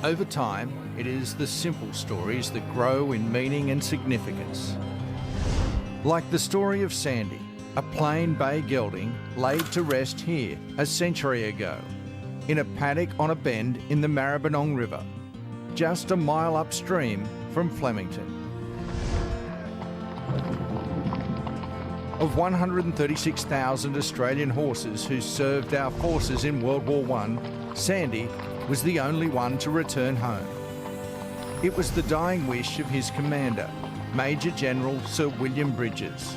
Over time, it is the simple stories that grow in meaning and significance. Like the story of Sandy, a plain bay gelding laid to rest here a century ago, in a paddock on a bend in the Maribyrnong River, just a mile upstream from Flemington. Of 136,000 Australian horses who served our forces in World War I, Sandy was the only one to return home. It was the dying wish of his commander, Major General Sir William Bridges.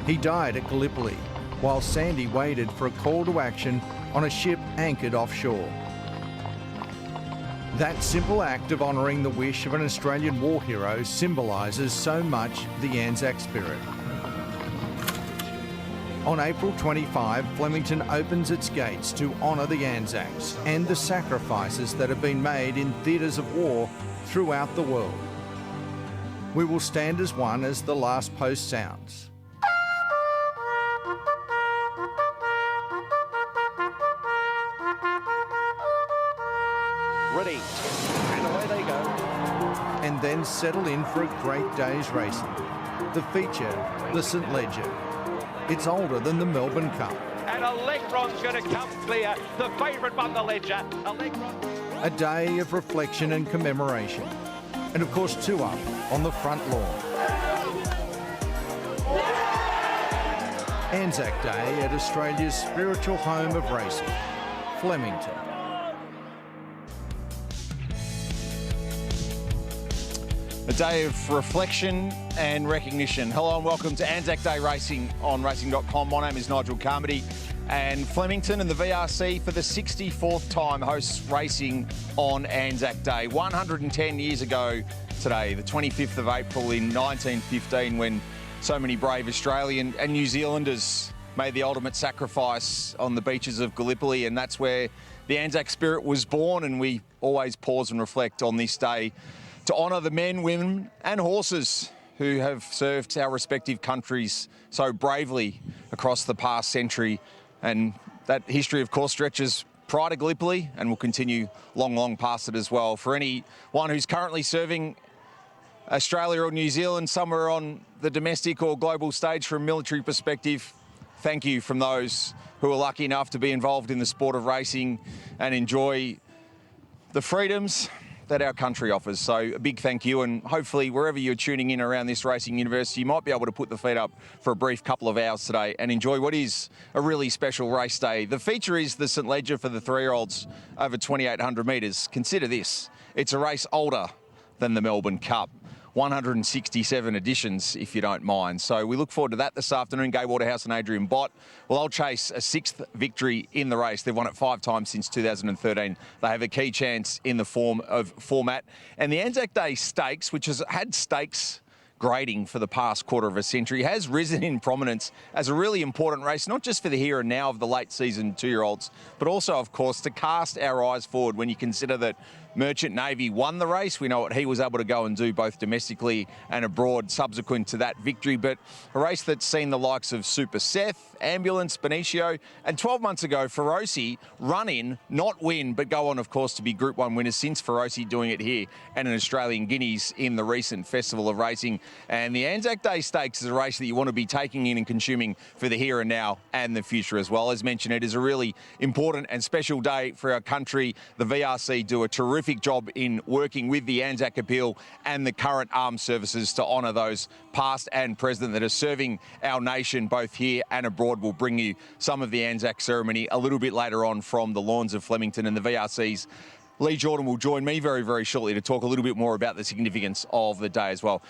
He died at Gallipoli, while Sandy waited for a call to action on a ship anchored offshore. That simple act of honouring the wish of an Australian war hero symbolises so much the Anzac spirit. On April 25, Flemington opens its gates to honour the Anzacs and the sacrifices that have been made in theatres of war throughout the world. We will stand as one as the last post sounds. Ready, and away they go. And then settle in for a great day's racing. The feature, the St Leger. It's older than the Melbourne Cup. And Electron's going to come clear. The favourite won the Leger. Electron. A day of reflection and commemoration. And of course, two up on the front lawn. Anzac Day at Australia's spiritual home of racing, Flemington. A day of reflection and recognition. Hello and welcome to Anzac Day Racing on racing.com. My name is Nigel Carmody, and Flemington and the VRC for the 64th time hosts racing on Anzac Day. 110 years ago today, the 25th of April in 1915, when so many brave Australian and New Zealanders made the ultimate sacrifice on the beaches of Gallipoli, and that's where the Anzac spirit was born. And we always pause and reflect on this day to honour the men, women and horses who have served our respective countries so bravely across the past century. And that history, of course, stretches prior to Gallipoli and will continue long, long past it as well. For anyone who's currently serving Australia or New Zealand, somewhere on the domestic or global stage from a military perspective, thank you from those who are lucky enough to be involved in the sport of racing and enjoy the freedoms that our country offers. So a big thank you, and hopefully wherever you're tuning in around this racing universe, you might be able to put the feet up for a brief couple of hours today and enjoy what is a really special race day. The feature is the St Leger for the 3-year-olds over 2,800 metres. Consider this, it's a race older than the Melbourne Cup. 167 editions, if you don't mind. So we look forward to that this afternoon. Gai Waterhouse and Adrian Bott, well, they'll chase a 6th victory in the race. They've won it 5 times since 2013. They have a key chance in the format. And the Anzac Day Stakes, which has had stakes grading for the past quarter of a century, has risen in prominence as a really important race, not just for the here and now of the late season 2-year-olds, but also, of course, to cast our eyes forward when you consider that Merchant Navy won the race. We know what he was able to go and do both domestically and abroad subsequent to that victory, but a race that's seen the likes of Super Seth, Ambulance, Benicio, and 12 months ago, Feroci run in, not win, but go on, of course, to be Group 1 winners since Feroci doing it here and an Australian Guineas in the recent Festival of Racing. And the Anzac Day Stakes is a race that you want to be taking in and consuming for the here and now and the future as well. As mentioned, it is a really important and special day for our country. The VRC do a terrific job in working with the Anzac Appeal and the current armed services to honour those past and present that are serving our nation both here and abroad. We'll bring you some of the Anzac ceremony a little bit later on from the lawns of Flemington, and the VRC's Lee Jordan will join me very, very shortly to talk a little bit more about the significance of the day as well.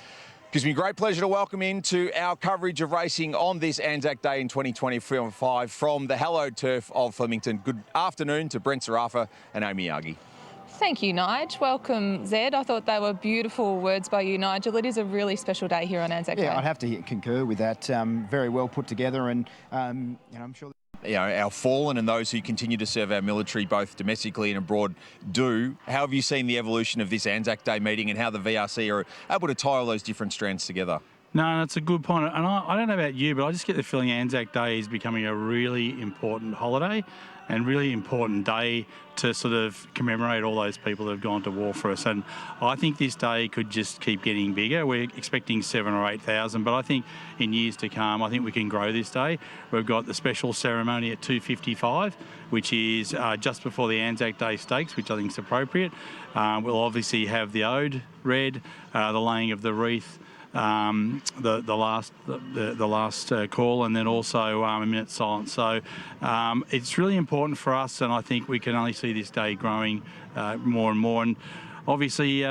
Gives me great pleasure to welcome into our coverage of racing on this Anzac Day in 2025 from the hallowed turf of Flemington. Good afternoon to Brent Sarafa and Amy Yagi. Thank you, Nige. Welcome, Zed. I thought they were beautiful words by you, Nigel. It is a really special day here on Anzac Day. Yeah, I'd have to concur with that. Very well put together, and I'm sure our fallen and those who continue to serve our military both domestically and abroad do. How have you seen the evolution of this Anzac Day meeting and how the VRC are able to tie all those different strands together? No, that's a good point. And I don't know about you, but I just get the feeling Anzac Day is becoming a really important holiday. and really important day to sort of commemorate all those people that have gone to war for us. And I think this day could just keep getting bigger. We're expecting 7,000 or 8,000, but I think in years to come, I think we can grow this day. We've got the special ceremony at 2:55, which is just before the Anzac Day Stakes, which I think is appropriate. We'll obviously have the ode read, the laying of the wreath, the last call, and then also a minute's silence. So it's really important for us, and I think we can only see this day growing more and more. And obviously,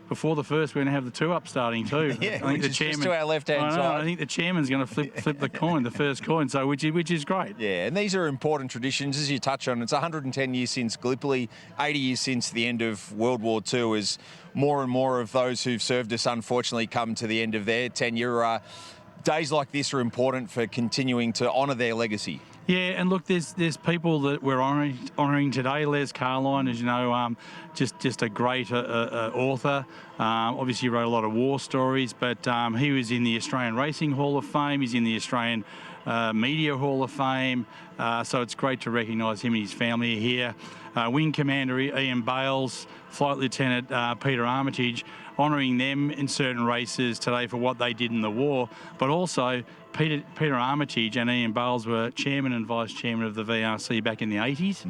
before the first, we're going to have the two up starting too. Yeah, I think which is just to our left-hand side. I think the chairman's going to flip the coin, the first coin, so which is great. Yeah, and these are important traditions, as you touch on. It's 110 years since Gallipoli, 80 years since the end of World War II, as more and more of those who've served us unfortunately come to the end of their tenure. Days like this are important for continuing to honour their legacy. Yeah, and look, there's people that we're honouring today. Les Carline, as you know, just a great author. Obviously wrote a lot of war stories, but he was in the Australian Racing Hall of Fame. He's in the Australian Media Hall of Fame. So it's great to recognise him and his family here. Wing Commander Ian Bales, Flight Lieutenant Peter Armitage, honouring them in certain races today for what they did in the war, but also Peter Armitage and Ian Bales were chairman and vice chairman of the VRC back in the 80s.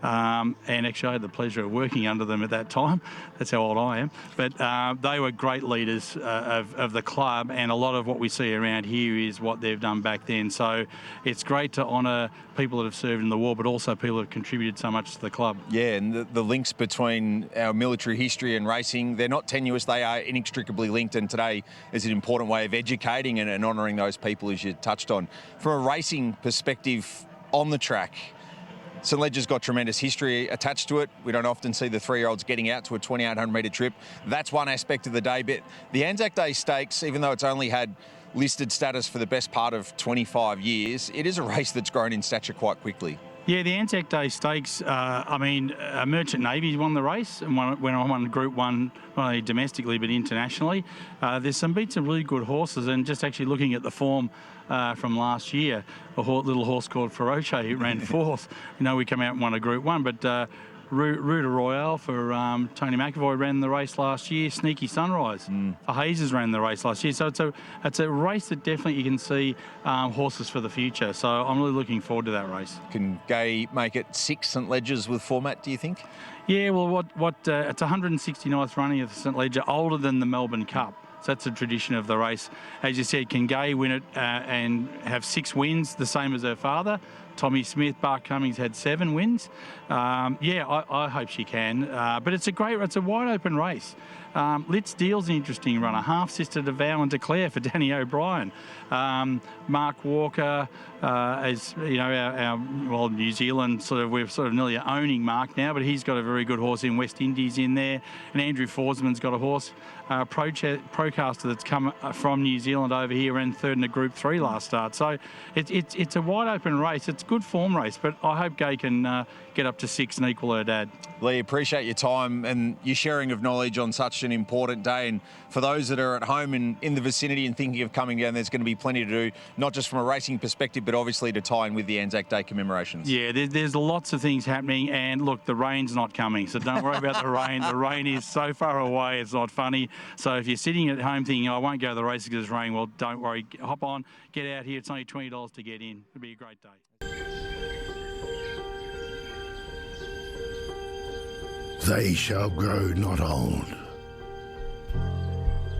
And actually I had the pleasure of working under them at that time. That's how old I am. But they were great leaders of the club, and a lot of what we see around here is what they've done back then. So it's great to honour people that have served in the war, but also people that have contributed so much to the club. Yeah, and the links between our military history and racing, they're not tenuous, they are inextricably linked, and today is an important way of educating and honouring those people, as you touched on. From a racing perspective on the track, St Ledger's got tremendous history attached to it. We don't often see the 3-year-olds getting out to a 2,800 metre trip. That's one aspect of the day. But the Anzac Day Stakes, even though it's only had listed status for the best part of 25 years, it is a race that's grown in stature quite quickly. Yeah, the Anzac Day Stakes, Merchant Navy won the race, and when I won Group 1, not only domestically but internationally. There's some really good horses, and just actually looking at the form from last year, a little horse called Feroce, who ran fourth. You know, we come out and won a Group 1, but Ruta Royale for Tony McAvoy ran the race last year. Sneaky Sunrise for Hazes ran the race last year. So it's a race that definitely you can see horses for the future. So I'm really looking forward to that race. Can Gay make it 6 St Ledgers with format, do you think? Yeah, well, it's 169th running of the St Ledger, older than the Melbourne Cup. So that's a tradition of the race. As you said, can Gay win it and have 6 wins, the same as her father? Tommy Smith, Bart Cummings had 7 wins. I hope she can. But it's a wide open race. Litz Deal's an interesting runner. Half sister to Vow and Declare for Danny O'Brien. Mark Walker, as you know, New Zealand we're nearly owning Mark now, but he's got a very good horse in West Indies in there. And Andrew Forsman's got a horse, Procaster, that's come from New Zealand over here, ran third in a Group 3 last start. So it's a wide open race. It's a good form race, but I hope Gay can get up to 6 and equal her dad. Lee, appreciate your time and your sharing of knowledge on such an important day. And for those that are at home and in the vicinity and thinking of coming down, there's going to be plenty to do, not just from a racing perspective, but obviously to tie in with the Anzac Day commemorations. Yeah, there's lots of things happening, and look, the rain's not coming, so don't worry about the rain. The rain is so far away, it's not funny. So if you're sitting at home thinking, I won't go to the races because it's raining, well, don't worry. Hop on, get out here. It's only $20 to get in. It'll be a great day. They shall grow not old,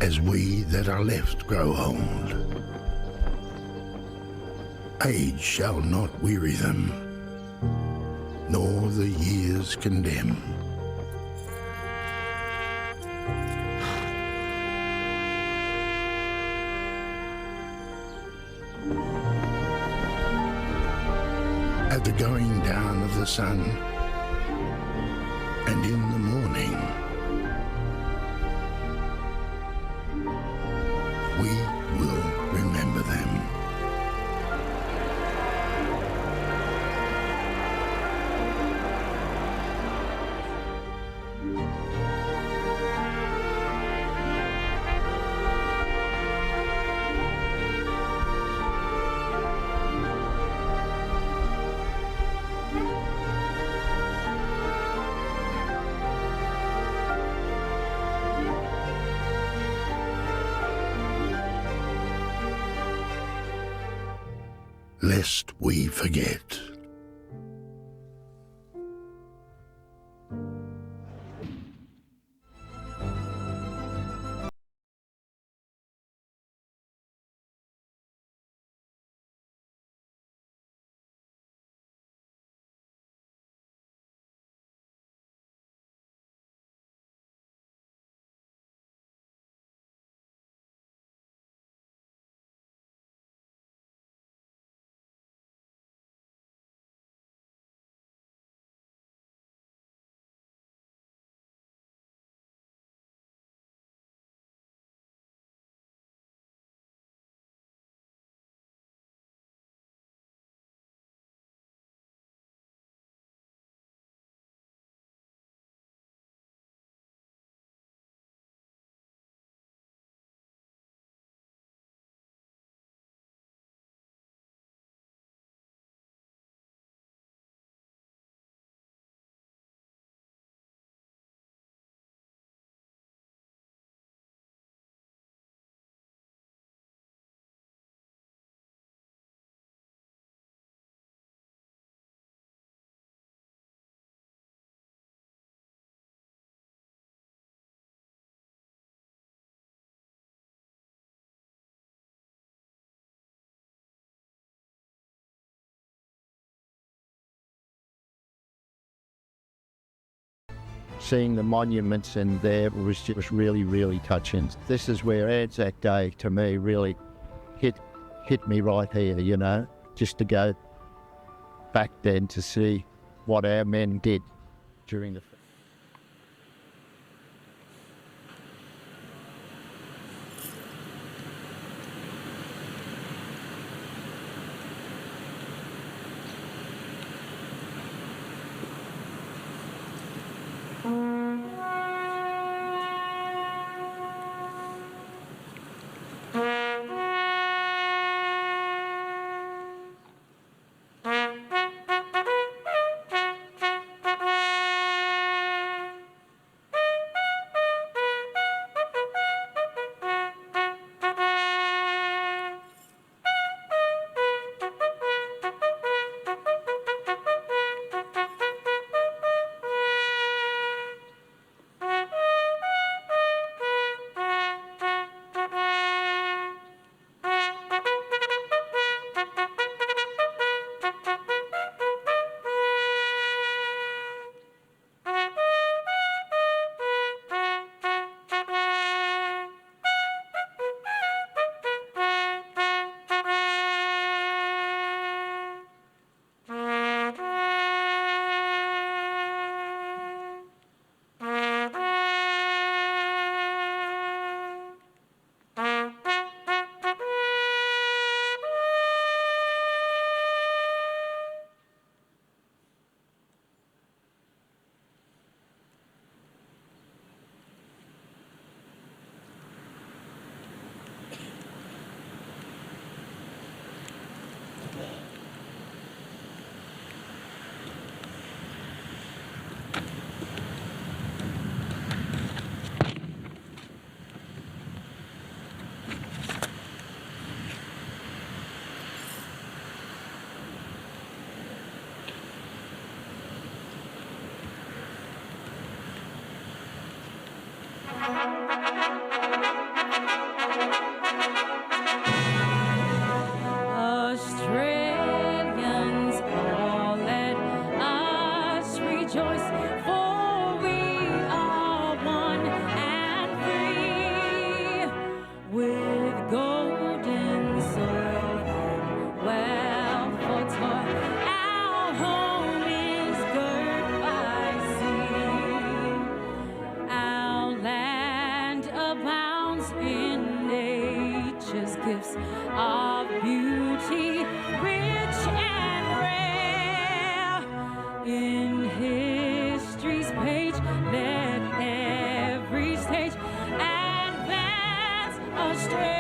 as we that are left grow old. Age shall not weary them, nor the years condemn. At the going down of the sun, and in the morning, we will remember them. lest we forget. Seeing the monuments in there was just really, really touching. This is where Anzac Day, to me, really hit me right here, you know, just to go back then to see what our men did during the... Gifts of beauty, rich and rare. In history's page, let every stage advance astray.